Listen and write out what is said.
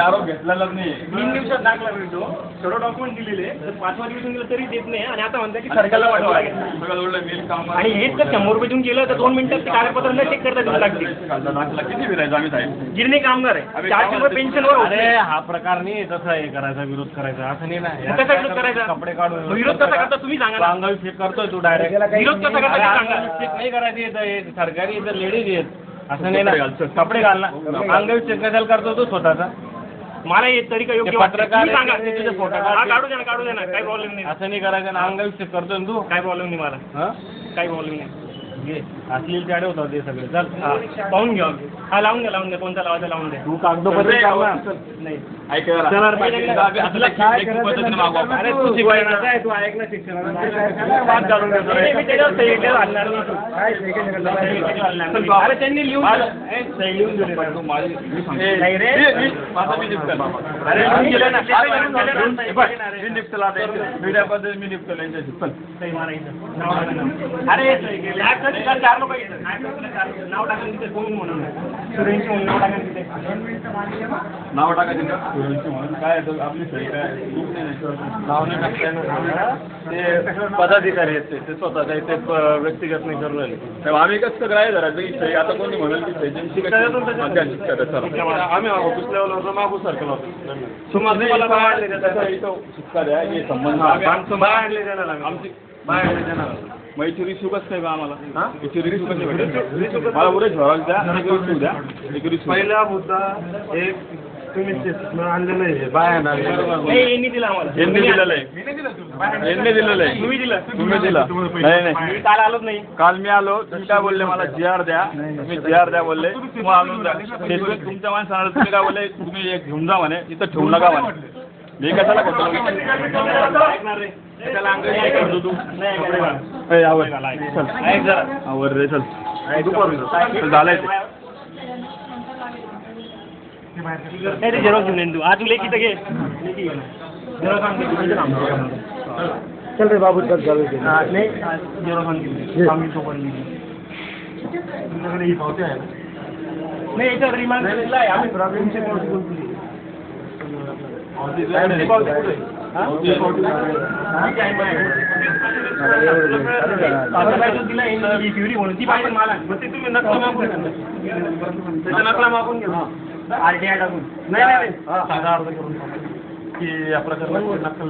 आरोप घेतलेला नाही 3 दिवसात दाखला भेटतो सर्व डॉक्युमेंट दिलेले तर 5व्या दिवशी दिलं तरी देत नाही आणि आता म्हणतात की सरकारला वाटवा आणि हेच जर 100 रुपये देऊन केलं तर 2 मिनिटात ते कागदपत्र न चेक करता देऊन लागतील. दाखला किती फिरायचा आम्ही साहेब गिरणी कामगार आहे 400 रुपये पेन्शनवर. अरे हा प्रकार नाही तसा हे करायचा विरोध करायचा असं नाही ना. कसा विरोध करायचा? कपडे काढून विरोध कसा करता तुम्ही सांगा ना. अंगावी चेक करतोय तू डायरेक्ट. विरोध कसा करता ते सांगा. चेक नाही करायची इथं सरकारी इथं लेडीज आहेत असं नाही ना. कपडे घाल ना अंगावी चेक कशाला करतो तू स्वतःचा. मला हे तरी योग्य पत्रकार सांगा तुझे फोटो काढू दे ना काही प्रॉब्लेम नाही. असं नाही करायचं ना अंगावी चेक करतोय ना तू. काही प्रॉब्लेम नाही मला काही प्रॉब्लेम नाही. असलेले त्याडे होतात ते सगळे. चल पाहून घ्या. हा लावून द्या कोणता लावायचा लावून द्या. तू कागदोपत्री नाही अरे तू शिकवायचं आहे तू ऐक ना शिक्षणाला वाद घालून देतो. अरे त्यांनी लिहून अरे 4 लोक नाव टाकून तिथे कोण म्हणून सुरेश म्हणून नाव टाका तिथे. नाव टाकायचं म्हणून काय आपली सही काय नाव नाही टाकताना ते पदाधिकारी आहेत ते स्वतः ते व्यक्तिगत नाही करू राहिले. आम्ही कसं काय जरा सही आता कोणी म्हणाल की सही आम्ही ऑफिस लेवलवर मागू सारखं होतो शिक्का द्या हे संबंध आमची बाहेर देणार मैची रिसू कसं काय आम्हाला रिसू कसं भेटेल मला उरे झोराल द्या रिसू द्या पहिला मुद्दा एक तुम्ही आणलेलं आहे बाहेर यांनी दिला आम्हाला. यांनी दिलेलं आहे तुम्ही दिला नाही काल आलोच नाही. काल मी आलो तुम्ही काय बोलले मला GR द्या तुम्ही GR द्या बोलले तुम्हाला आणून द्या. तुमच्या माणसाला तुम्ही काय बोलले तुम्ही घेऊन जा म्हणे इथं ठेवू नका म्हणे. मी कशाला करतो आवर रे चल झालंय नाही ते झेरॉक्स घेऊन येईन तू. तू लेखी तर घे. चल रे बाबू चल चालू नाही झेरॉक्स तुमच्याकडे ही पावते आहे नाही याच्यावर रिमांड दिला आहे आम्ही प्रॉब्लेमचे बोलतो. ती पाहिजे मला तुम्ही नकला मागून त्याचा नकला मागून घ्या RTI टाकून. नाही साधा अर्ज करून की या प्रकारची नक्कल